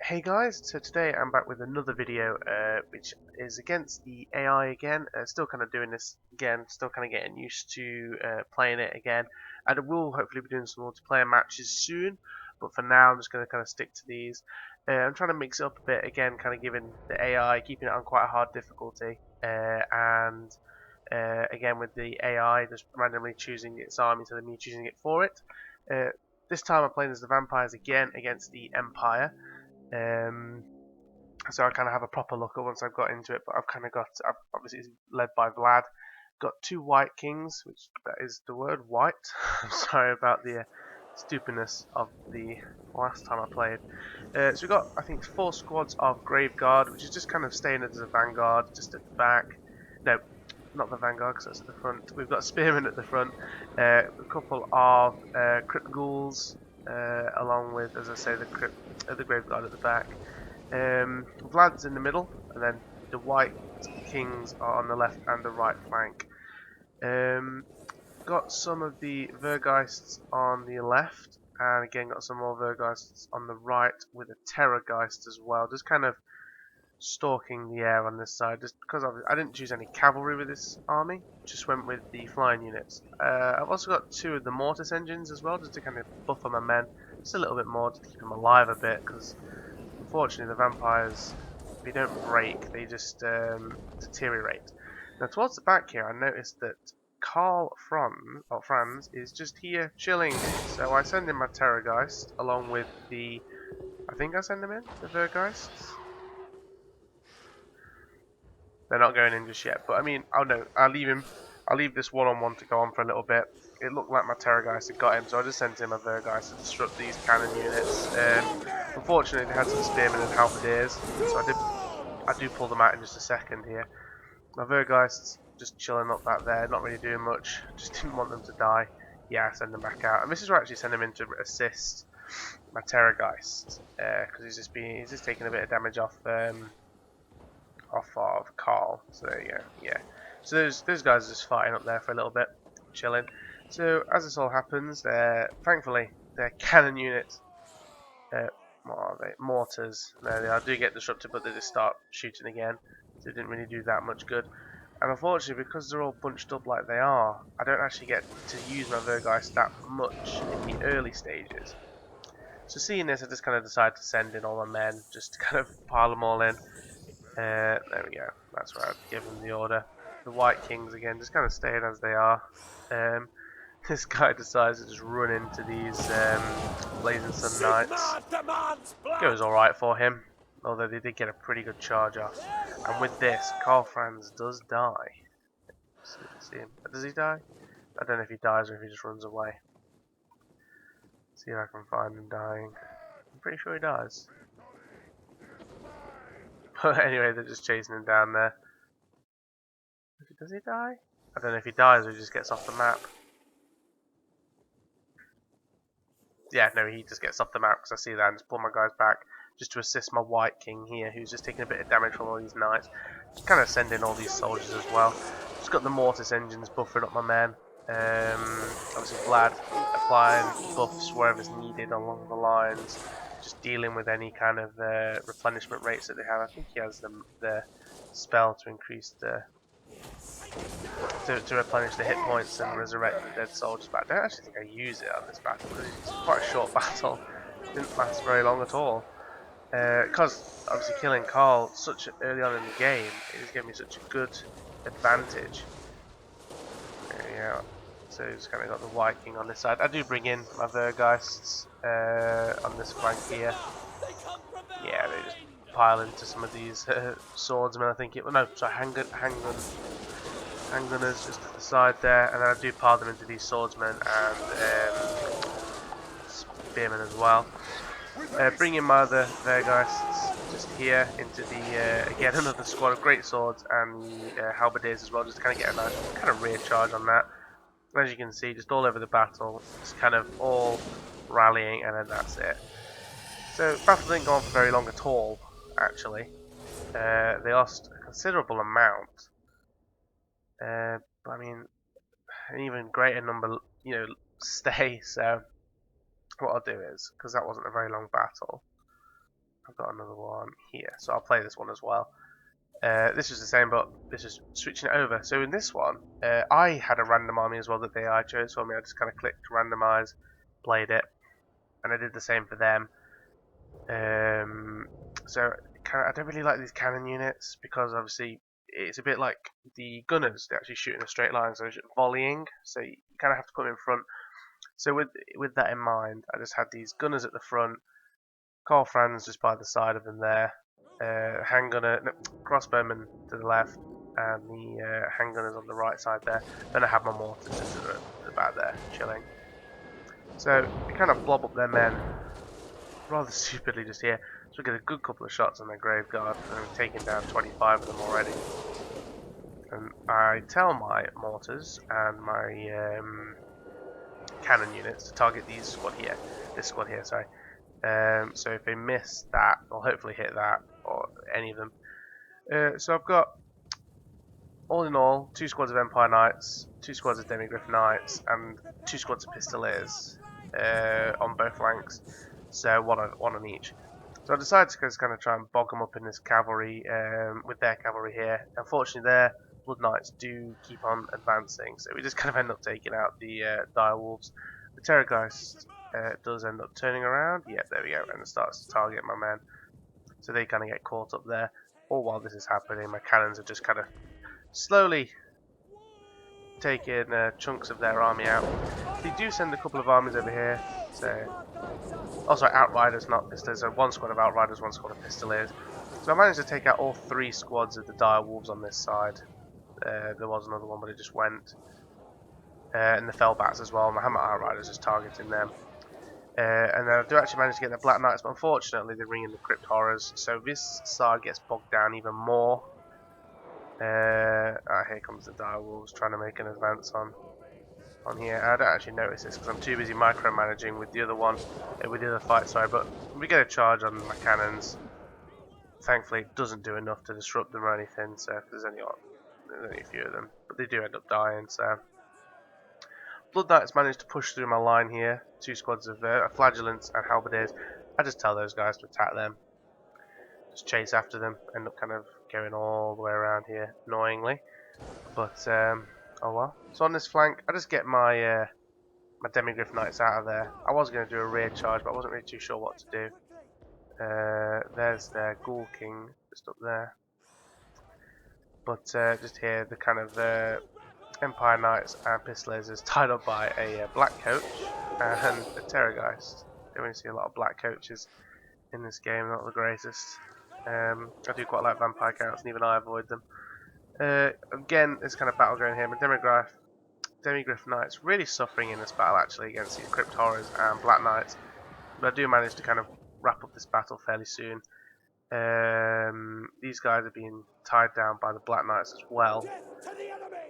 Hey guys, so today I'm back with another video which is against the AI again. Still kind of doing this again, still kind of getting used to playing it again. And I will hopefully be doing some multiplayer matches soon, but for now I'm just going to kind of stick to these. I'm trying to mix it up a bit again, kind of giving the AI, keeping it on quite a hard difficulty, and again with the AI just randomly choosing its army instead of me choosing it for it. This time I'm playing as the vampires again against the Empire. Um, so I kind of have a proper look at once I've got into it, but obviously it's led by Vlad. Got two White Kings, which that is the word white. I'm sorry about the stupidness of the last time I played. So we've got, I think, 4 squads of Grave Guard, which is just kind of staying as a vanguard, just at the back. No, not the vanguard, because that's at the front. We've got Spearmen at the front, a couple of Crypt Ghouls, along with, as I say, the Grave Guard at the back. Vlad's in the middle, and then the White Kings are on the left and the right flank. Got some of the Vergeists on the left, and again got some more Vergeists on the right with a Terrorgeist as well. Just kind of stalking the air on this side, just because I didn't choose any cavalry with this army. Just went with the flying units. I've also got 2 of the Mortis engines as well, just to kind of buffer my men just a little bit more to keep them alive a bit, because unfortunately the vampires, if they don't break, they just deteriorate. Now towards the back here, I noticed that Franz is just here chilling. So I send in my Terrorgeist along with the, I think I send them in, the Vergeists. They're not going in just yet, but I mean, oh no, I'll leave him. I'll leave this one-on-one to go on for a little bit. It looked like my Terrorgeist had got him, so I just sent him a Vergeist to disrupt these cannon units. Unfortunately, they had some Spearmen and Halberdiers, so I do pull them out in just a second here. My Vergeists just chilling up back there, not really doing much. Just didn't want them to die. Yeah, send them back out. And this is where I actually send him in to assist my Terrorgeist, because he's just taking a bit of damage off of Carl. So there you go. Yeah. So those guys are just fighting up there for a little bit, chilling. So as this all happens, thankfully their cannon units, what are they? Mortars. There they are. Do get disrupted, but they just start shooting again. So it didn't really do that much good. And unfortunately, because they're all bunched up like they are, I don't actually get to use my Vergeist that much in the early stages. So seeing this, I just kind of decided to send in all my men, just to kind of pile them all in. There we go. That's where I'd give them the order. The White Kings again, just kind of staying as they are. This guy decides to just run into these Blazing Sun Knights. Goes alright for him, although they did get a pretty good charge off. And with this, Karl Franz does die. See him. Does he die? I don't know if he dies or if he just runs away. See if I can find him dying. I'm pretty sure he dies. But anyway, they're just chasing him down there. Does he die? I don't know if he dies or he just gets off the map. Yeah, no, he just gets off the map because I see that and just pull my guys back just to assist my White King here, who's just taking a bit of damage from all these knights. Just kind of send in all these soldiers as well. Just got the Mortis engines buffering up my men. Obviously Vlad applying buffs wherever's needed along the lines. Just dealing with any kind of replenishment rates that they have. I think he has the spell to increase to replenish the hit points and resurrect the dead soldiers, but I don't actually think I use it on this battle because it's quite a short battle. It didn't last very long at all. Because obviously killing Carl such early on in the game is giving me such a good advantage. There you go. So he's kind of got the White King on this side. I do bring in my Vergeists on this flank here. Yeah, they just pile into some of these swordsmen. I think it. Well, no, sorry, handgunners just to the side there, and then I do pile them into these swordsmen and spearmen as well. Bring in my other Vergeists just here into the again another squad of great swords and the halberdiers as well, just to kind of get a nice kind of rear charge on that. As you can see, just all over the battle, just kind of all rallying, and then that's it. So the battle didn't go on for very long at all, actually. They lost a considerable amount. But I mean, an even greater number, stay. So what I'll do is, because that wasn't a very long battle, I've got another one here, so I'll play this one as well. This is the same, but this is switching it over. So in this one, I had a random army as well that the AI chose for me. I just kind of clicked randomize, played it, and I did the same for them. So I don't really like these cannon units because obviously it's a bit like the gunners. They actually shoot in a straight line, so it's volleying. So you kind of have to put them in front. So with that in mind, I just had these gunners at the front, Carl Franz just by the side of them there, handgunner, no, crossbowman to the left, and the handgunners on the right side there. Then I have my mortars just at the back there, chilling. So I kind of blob up their men rather stupidly just here. So we get a good couple of shots on their grave guard, and we've taken down 25 of them already. And I tell my mortars and my cannon units to target this squad here, sorry. So if they miss that, they'll hopefully hit that, or any of them. So I've got, all in all, 2 squads of Empire Knights, 2 squads of Demigryph Knights, and 2 squads of Pistoliers on both flanks. So one on each. So I decided to just kind of try and bog them up in this cavalry, with their cavalry here. Unfortunately, their Blood Knights do keep on advancing, so we just kind of end up taking out the Dire Wolves. The Terrorgeist does end up turning around. Yep, there we go, and it starts to target my men. So they kind of get caught up there. All while this is happening, my cannons are just kind of slowly taking chunks of their army out. They do send a couple of armies over here. So, also Outriders, not Pistoliers. So 1 squad of Outriders, 1 squad of Pistoliers. So I managed to take out all 3 squads of the Dire Wolves on this side. There was another one, but it just went. And the Fellbats as well. My Hammer Outriders just targeting them. And then I do actually manage to get the Black Knights, but unfortunately they ring in the Crypt Horrors. So this side gets bogged down even more. Here comes the Dire Wolves trying to make an advance on here. I don't actually notice this because I'm too busy micromanaging with the other one, with the other fight. Sorry, but we get a charge on my cannons. Thankfully, it doesn't do enough to disrupt them or anything. So if there's only a few of them, but they do end up dying. So Blood Knights managed to push through my line here. 2 squads of Flagellants and Halberdiers. I just tell those guys to attack them. Just chase after them. End up kind of going all the way around here, annoyingly. But oh well. So on this flank, I just get my my Demigryph Knights out of there. I was going to do a rear charge, but I wasn't really too sure what to do. There's their Ghoul King just up there. But just here, the kind of Empire Knights and Pistoliers is tied up by a black coach and a Terrorgeist. Don't really see a lot of black coaches in this game, not the greatest. I do quite like vampire counts, and even I avoid them. Again, this kind of battle going here. My Demigryph Knights really suffering in this battle actually against these Crypt Horrors and Black Knights. But I do manage to kind of wrap up this battle fairly soon. These guys are being tied down by the Black Knights as well.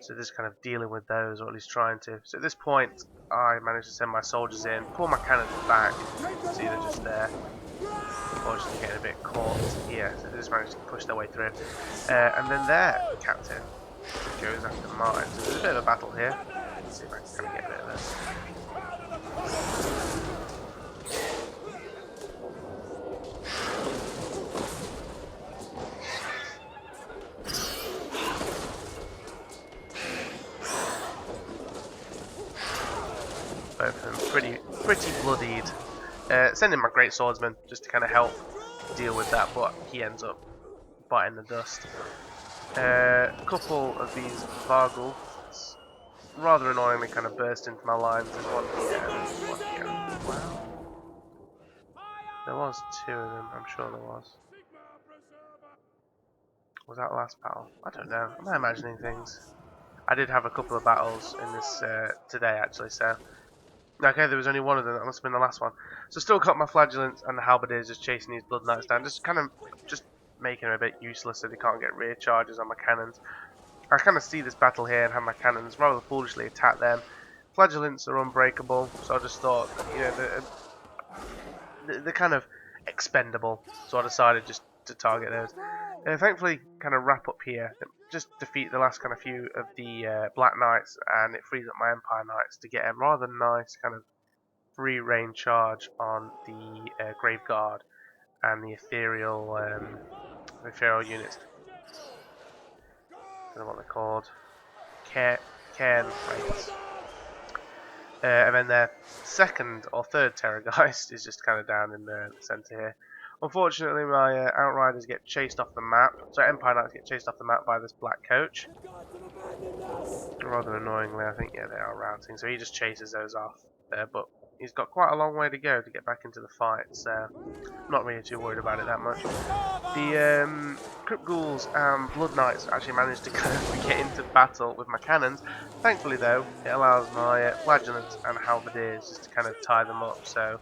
So just kind of dealing with those, or at least trying to. So at this point, I managed to send my soldiers in, pull my cannons back. See, they're just there. Unfortunately, getting a bit caught here, so they just managed to push their way through. And then their captain goes after mine. So there's a bit of a battle here. Let's see if I can kind of get a bit of this. Both of them pretty bloodied. Sending my great swordsman just to kind of help deal with that, but he ends up biting the dust. A couple of these Vargul rather annoyingly kind of burst into my lines. There's one here, there's one here. Wow. There was 2 of them, I'm sure there was. Was that last battle? I don't know. Am I imagining things? I did have a couple of battles in this today actually, so. Okay, there was only one of them. That must have been the last one. So still got my Flagellants and the Halberdiers just chasing these Blood Knights down. Just kind of making them a bit useless so they can't get rear charges on my cannons. I kind of see this battle here and have my cannons rather foolishly attack them. Flagellants are unbreakable, so I just thought, you know, they're kind of expendable. So I decided just to target those. Thankfully, kind of wrap up here. Just defeat the last kind of few of the Black Knights, and it frees up my Empire Knights to get a rather nice kind of free reign charge on the Grave Guard and the ethereal units. I don't know what they're called. Cairn rates. And then their second or third Terrorgeist is just kind of down in the centre here. Unfortunately, my Outriders get chased off the map. So Empire Knights get chased off the map by this black coach. Rather annoyingly, I think, yeah, they are routing. So he just chases those off. But he's got quite a long way to go to get back into the fight. So I'm not really too worried about it that much. The Crypt Ghouls and Blood Knights actually managed to kind of get into battle with my cannons. Thankfully, though, it allows my Flagellants and Halberdiers just to kind of tie them up. So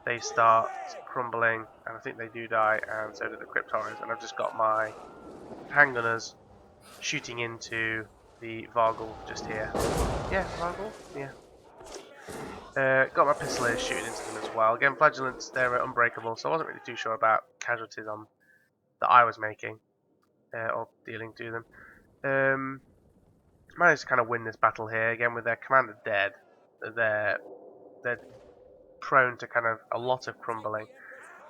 they start crumbling, and I think they do die, and so do the Crypt Horrors. And I've just got my handgunners shooting into the Varghul just here. Yeah, Varghul? Yeah. Got my Pistoliers shooting into them as well. Again, Flagellants, they're unbreakable, so I wasn't really too sure about casualties on that I was making, or dealing to them. Managed to kind of win this battle here, again with their commander dead. They're prone to kind of a lot of crumbling.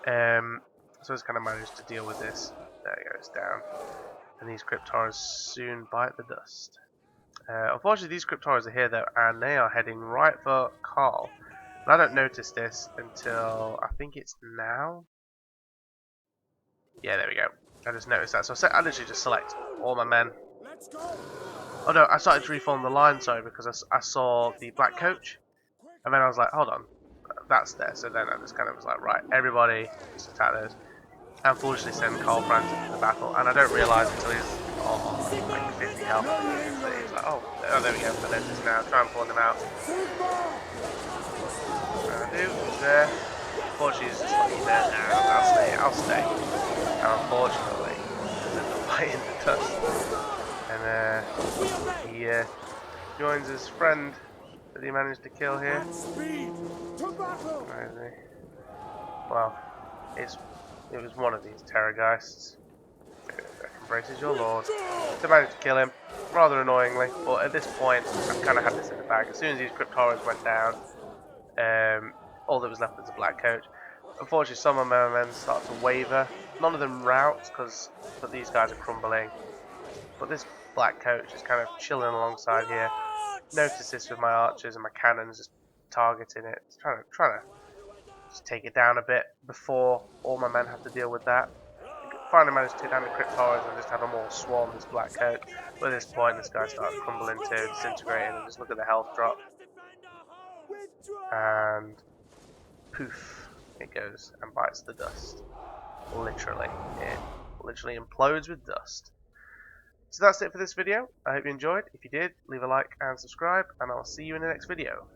So it's kind of managed to deal with this. There it goes down. And these Crypt Horrors soon bite the dust. Unfortunately, these Crypt Horrors are here though, and they are heading right for Carl. And I don't notice this until I think it's now. Yeah, there we go. I just noticed that. So I literally just select all my men. Oh no, I started to reform the line, sorry, because I saw the black coach. And then I was like, hold on, that's there. So then I just kind of was like, right, everybody, just attack those. Unfortunately, send Carl Francis into the battle, and I don't realise until he's on like 50 health. But he's like, oh, there we go. I noticed now. Try and pull him out. I do. He's there. Unfortunately, he's just like, there now. I'll stay. And unfortunately, he's end up biting the dust. And he joins his friend that he managed to kill here. Where is he? Well, it was one of these Terrorgeists. Embraces your lord. They managed to kill him, rather annoyingly. But at this point, I've kind of had this in the bag. As soon as these Crypt Horrors went down, all that was left was a black coach. Unfortunately, some of my men start to waver. None of them rout, but these guys are crumbling. But this black coach is kind of chilling alongside here. Notice this with my archers and my cannons just targeting it, trying to just take it down a bit before all my men have to deal with that. Finally managed to take down the Crypt Horrors and just have them all swarm this black coach. But at this point, this guy starts crumbling too, disintegrating, and just look at the health drop. And poof, it goes and bites the dust. Literally, it literally implodes with dust. So that's it for this video. I hope you enjoyed. If you did, leave a like and subscribe, and I'll see you in the next video.